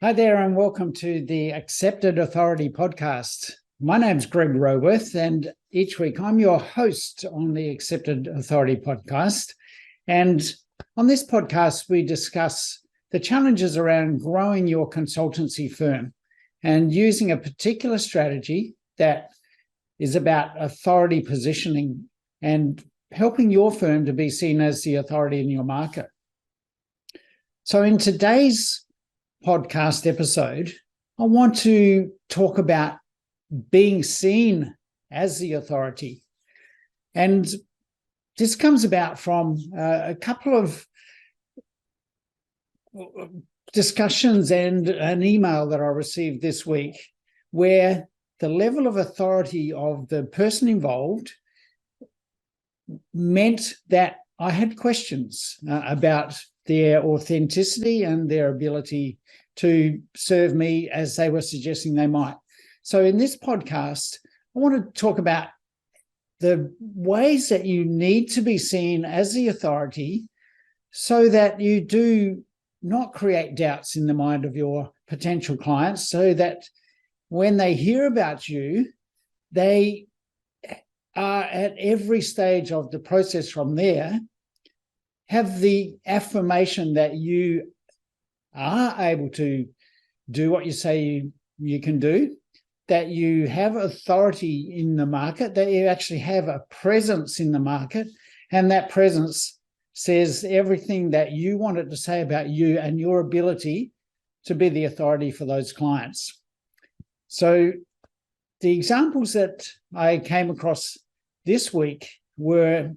Hi there, and welcome to the Accepted Authority podcast. My name's Greg Roworth, and each week I'm your host on the Accepted Authority podcast. And on this podcast, we discuss the challenges around growing your consultancy firm and using a particular strategy that is about authority positioning and helping your firm to be seen as the authority in your market. So in today's podcast episode, I want to talk about being seen as the authority. And this comes about from a couple of discussions and an email that I received this week where the level of authority of the person involved meant that I had questions about their authenticity and their ability to serve me as they were suggesting they might. So in this podcast, I want to talk about the ways that you need to be seen as the authority so that you do not create doubts in the mind of your potential clients, so that when they hear about you, they are at every stage of the process from there have the affirmation that you are able to do what you say you can do, that you have authority in the market, that you actually have a presence in the market, and that presence says everything that you want it to say about you and your ability to be the authority for those clients. So the examples that I came across this week were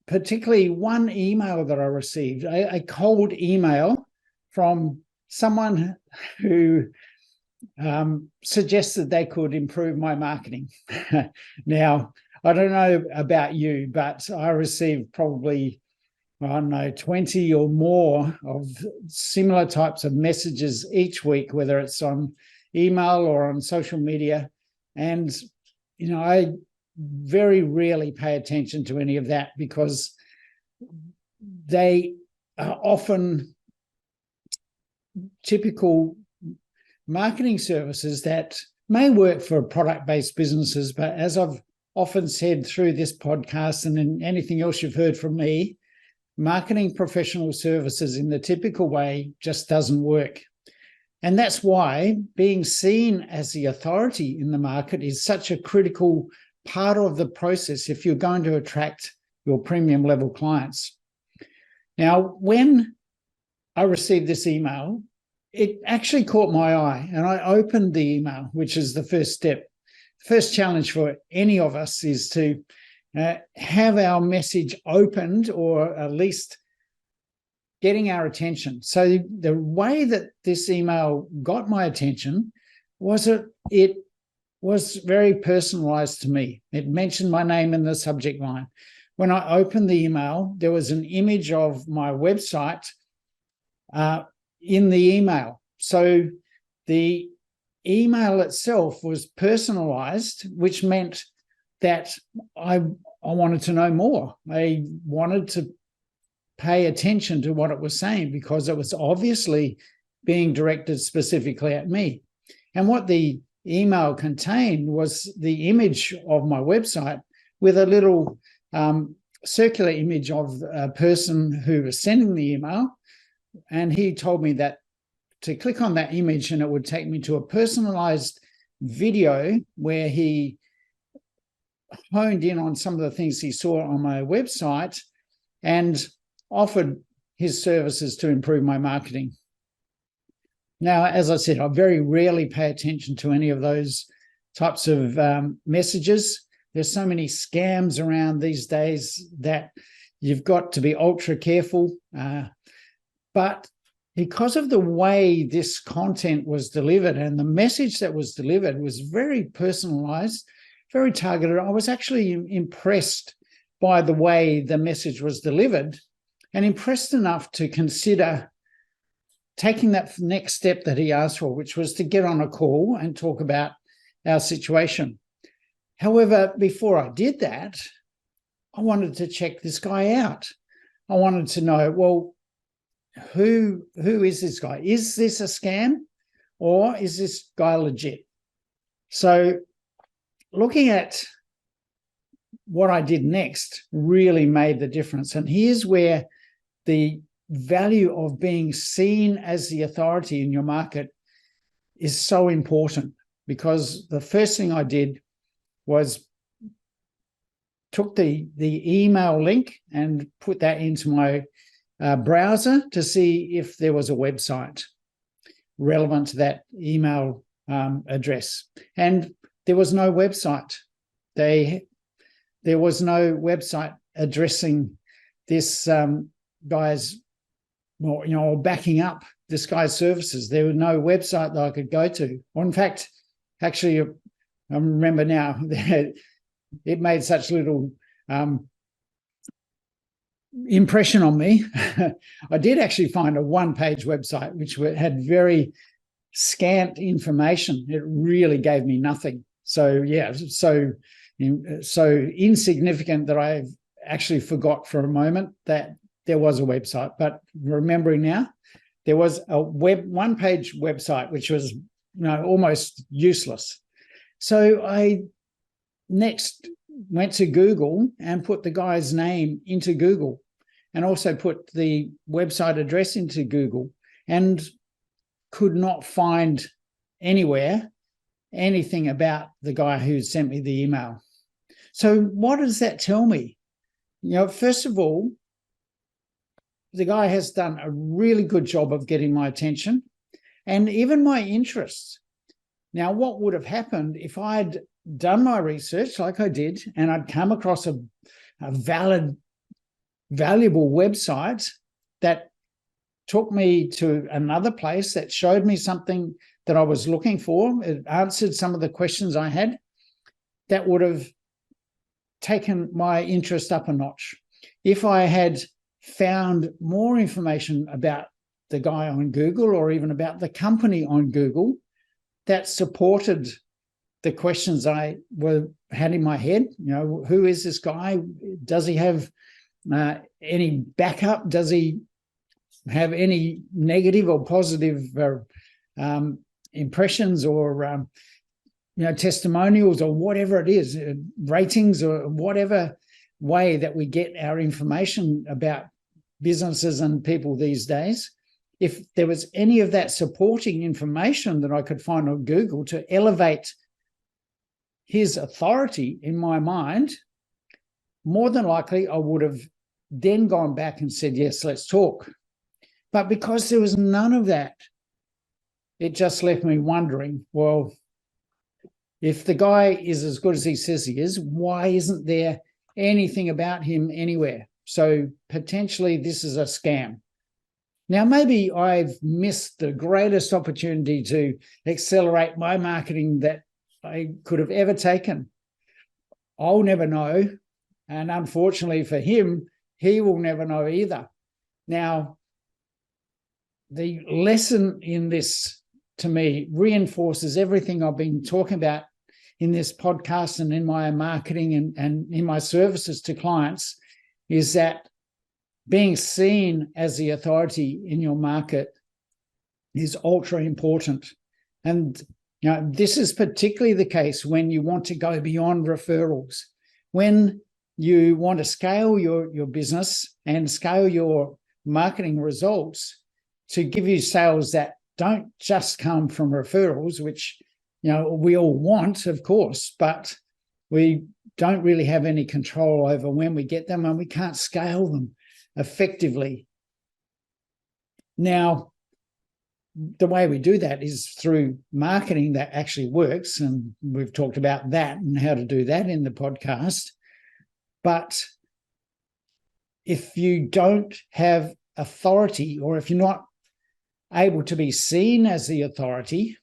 particularly one email that I received, a cold email from someone who suggested they could improve my marketing. Now, I don't know about you, but I received probably, 20 or more of similar types of messages each week, whether it's on email or on social media. And, I very rarely pay attention to any of that because they are often typical marketing services that may work for product-based businesses, but as I've often said through this podcast and in anything else you've heard from me, marketing professional services in the typical way just doesn't work. And that's why being seen as the authority in the market is such a critical part of the process if you're going to attract your premium level clients. Now, when I received this email, it actually caught my eye, and I opened the email, which is the first step. First challenge for any of us is to have our message opened, or at least getting our attention. So the way that this email got my attention was it was very personalized to me. It mentioned my name in the subject line. When I opened the email, there was an image of my website in the email. So the email itself was personalized, which meant that I wanted to know more. I wanted to pay attention to what it was saying because it was obviously being directed specifically at me. And what the email contained was the image of my website with a little circular image of a person who was sending the email. And he told me that to click on that image and it would take me to a personalized video where he honed in on some of the things he saw on my website and offered his services to improve my marketing. Now, as I said, I very rarely pay attention to any of those types of messages. There's so many scams around these days that you've got to be ultra careful. But because of the way this content was delivered and the message that was delivered was very personalized, very targeted, I was actually impressed by the way the message was delivered and impressed enough to consider taking that next step that he asked for, which was to get on a call and talk about our situation. However, before I did that, I wanted to check this guy out. I wanted to know, well, who is this guy? Is this a scam or is this guy legit? So looking at what I did next really made the difference. And here's where the value of being seen as the authority in your market is so important, because the first thing I did was took the email link and put that into my browser to see if there was a website relevant to that email address. And there was no website. There was no website addressing this guy's, or backing up this guy's services. There was no website that I could go to. Or in fact, actually, I remember now that it made such little impression on me. I did actually find a one-page website which had very scant information. It really gave me nothing. So yeah, so insignificant that I actually forgot for a moment that there was a website. But remembering now, there was a one-page website which was almost useless. So I next went to Google and put the guy's name into Google, and also put the website address into Google, and could not find anywhere anything about the guy who sent me the email. So what does that tell me? First of all, the guy has done a really good job of getting my attention and even my interests. Now, what would have happened if I'd done my research like I did, and I'd come across a valid, valuable website that took me to another place that showed me something that I was looking for, it answered some of the questions I had, that would have taken my interest up a notch. If I had found more information about the guy on Google, or even about the company on Google, that supported the questions I had in my head. Who is this guy? Does he have any backup? Does he have any negative or positive impressions, or testimonials, or whatever it is, ratings, or whatever way that we get our information about businesses and people these days? If there was any of that supporting information that I could find on Google to elevate his authority in my mind, more than likely I would have then gone back and said, yes, let's talk. But because there was none of that, it just left me wondering, well, if the guy is as good as he says he is, why isn't there anything about him anywhere? So potentially this is a scam. Now, maybe I've missed the greatest opportunity to accelerate my marketing that I could have ever taken. I'll never know. And unfortunately for him, he will never know either. Now, the lesson in this, to me, reinforces everything I've been talking about in this podcast and in my marketing and in my services to clients, is that being seen as the authority in your market is ultra important. And this is particularly the case when you want to go beyond referrals, when you want to scale your business and scale your marketing results to give you sales that don't just come from referrals, which we all want, of course, but we don't really have any control over when we get them, and we can't scale them effectively. Now, the way we do that is through marketing that actually works, and we've talked about that and how to do that in the podcast. But if you don't have authority, or if you're not able to be seen as the authority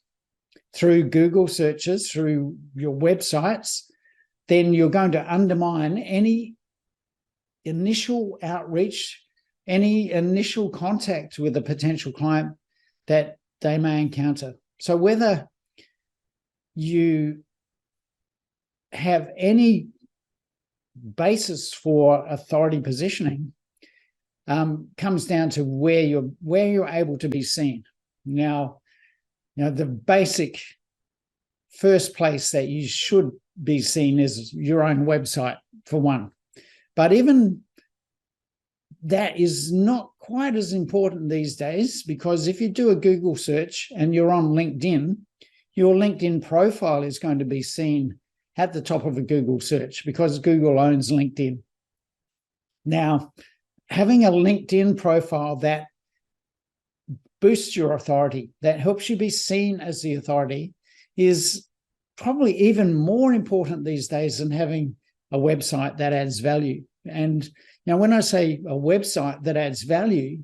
through Google searches, through your websites, then you're going to undermine any initial outreach, any initial contact with a potential client that they may encounter. So whether you have any basis for authority positioning, comes down to where you're able to be seen. Now, the basic first place that you should be seen is your own website, for one. But even that is not quite as important these days, because if you do a Google search and you're on LinkedIn, your LinkedIn profile is going to be seen at the top of a Google search because Google owns LinkedIn. Now, having a LinkedIn profile that boosts your authority, that helps you be seen as the authority, is probably even more important these days than having a website that adds value. And now, when I say a website that adds value,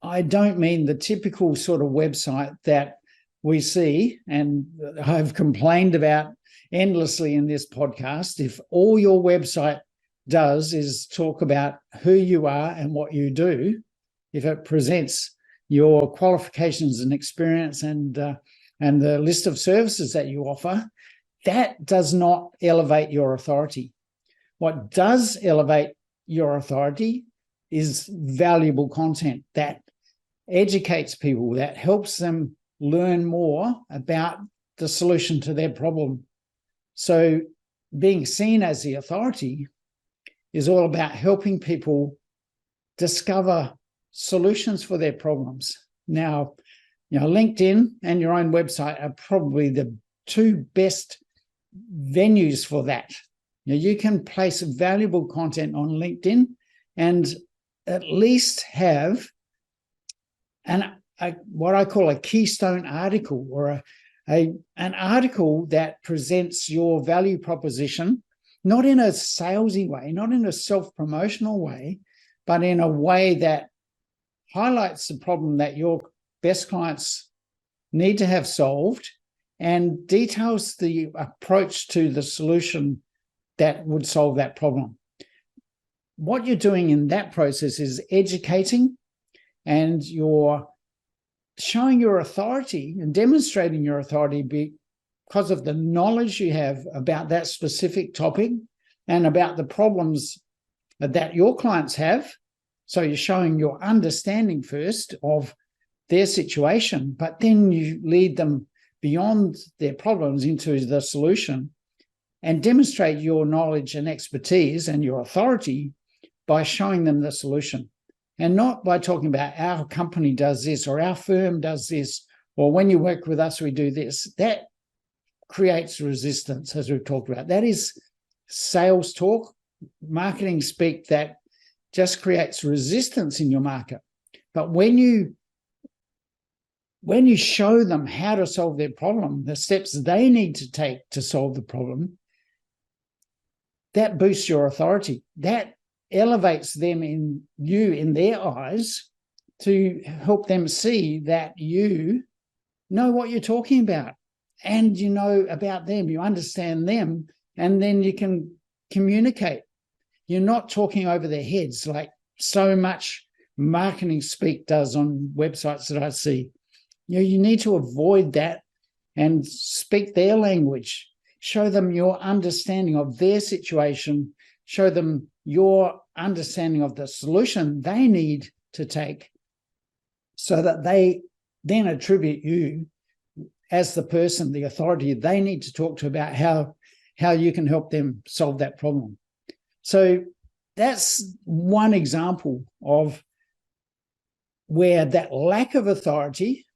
I don't mean the typical sort of website that we see and I've complained about endlessly in this podcast. If all your website does is talk about who you are and what you do, if it presents your qualifications and experience and the list of services that you offer, that does not elevate your authority. What does elevate your authority is valuable content that educates people, that helps them learn more about the solution to their problem. So being seen as the authority is all about helping people discover solutions for their problems. Now, LinkedIn and your own website are probably the two best venues for that. You can place valuable content on LinkedIn and at least have what I call a keystone article, or an article that presents your value proposition, not in a salesy way, not in a self-promotional way, but in a way that highlights the problem that your best clients need to have solved and details the approach to the solution that would solve that problem. What you're doing in that process is educating, and you're showing your authority and demonstrating your authority because of the knowledge you have about that specific topic and about the problems that your clients have. So you're showing your understanding first of their situation, but then you lead them beyond their problems into the solution and demonstrate your knowledge and expertise and your authority by showing them the solution, and not by talking about our company does this or our firm does this, or when you work with us, we do this. That creates resistance, as we've talked about. That is sales talk, marketing speak that just creates resistance in your market. But when you show them how to solve their problem, the steps they need to take to solve the problem, that boosts your authority. That elevates them in their eyes to help them see that you know what you're talking about and you know about them, you understand them, and then you can communicate. You're not talking over their heads like so much marketing speak does on websites that I see. You need to avoid that and speak their language. Show them your understanding of their situation. Show them your understanding of the solution they need to take, so that they then attribute you as the person, the authority they need to talk to about how you can help them solve that problem. So that's one example of where that lack of authority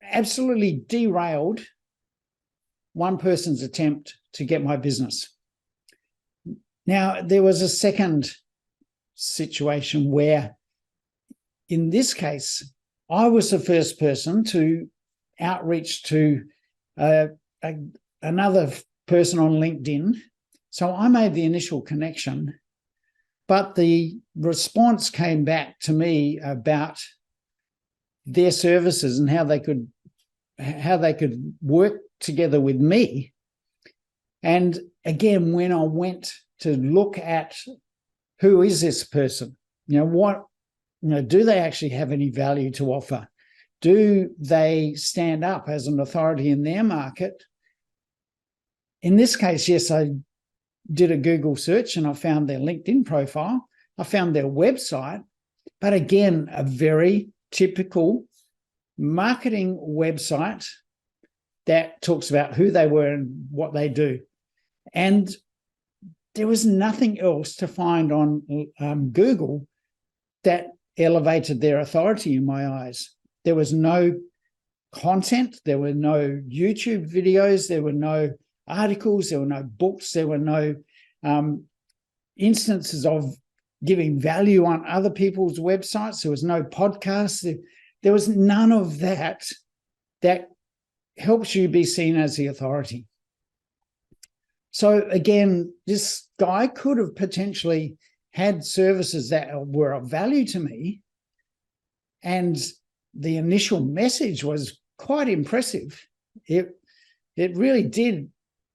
absolutely derailed one person's attempt to get my business. Now, there was a second situation where, in this case, I was the first person to outreach to another person on LinkedIn. So I made the initial connection, but the response came back to me about their services and how they could work together with me. And again, when I went to look at who is this person, do they actually have any value to offer? Do they stand up as an authority in their market? In this case, yes, did a Google search and I found their LinkedIn profile. I found their website, but again, a very typical marketing website that talks about who they were and what they do. And there was nothing else to find on Google that elevated their authority in my eyes. There was no content, there were no YouTube videos, there were no articles, there were no books, there were no instances of giving value on other people's websites. There was no podcasts. There was none of that that helps you be seen as the authority. So again, this guy could have potentially had services that were of value to me, and the initial message was quite impressive. It really did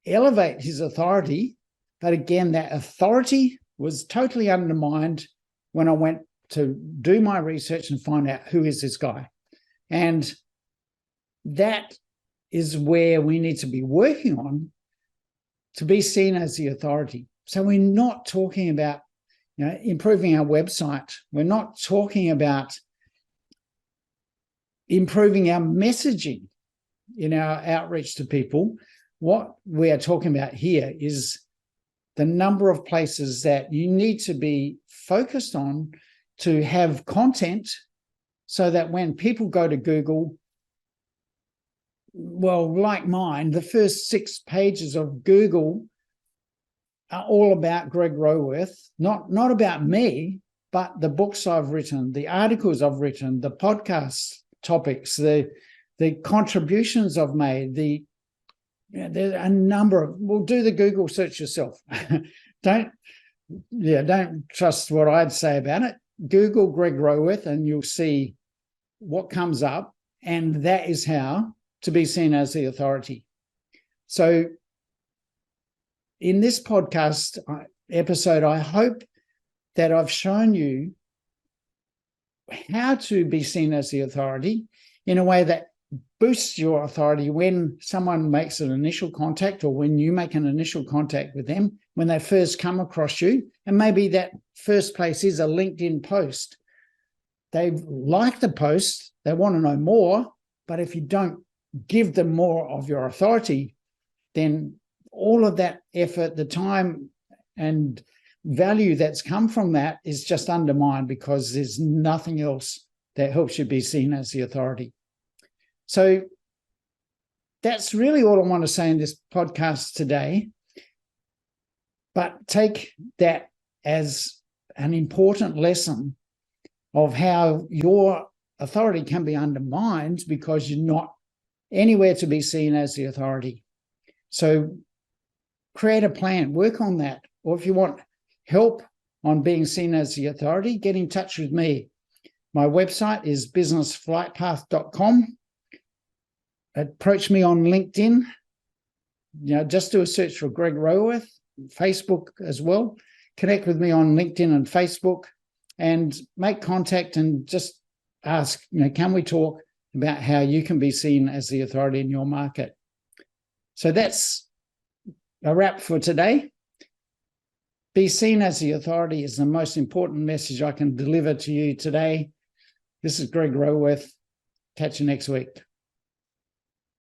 elevate his authority, but again, that authority was totally undermined when I went to do my research and find out who is this guy. And that is where we need to be working on to be seen as the authority. So we're not talking about, improving our website. We're not talking about improving our messaging in our outreach to people. What we are talking about here is the number of places that you need to be focused on to have content so that when people go to Google, well, like mine, the first 6 pages of Google are all about Greg Roworth, not about me, but the books I've written, the articles I've written, the podcast topics, the contributions I've made, there's a number of, well, do the Google search yourself. Don't trust what I'd say about it. Google Greg Roworth and you'll see what comes up, and that is how to be seen as the authority. So in this podcast episode, I hope that I've shown you how to be seen as the authority in a way that boosts your authority when someone makes an initial contact, or when you make an initial contact with them, when they first come across you. And maybe that first place is a LinkedIn post. They like the post, they want to know more, but if you don't give them more of your authority, then all of that effort, the time and value that's come from that is just undermined, because there's nothing else that helps you be seen as the authority. So that's really all I want to say in this podcast today. But take that as an important lesson of how your authority can be undermined because you're not anywhere to be seen as the authority. So create a plan, work on that. Or if you want help on being seen as the authority, get in touch with me. My website is businessflightpath.com. Approach me on LinkedIn. Just do a search for Greg Roworth, Facebook as well. Connect with me on LinkedIn and Facebook and make contact and just ask, can we talk about how you can be seen as the authority in your market? So that's a wrap for today. Be seen as the authority is the most important message I can deliver to you today. This is Greg Roworth. Catch you next week.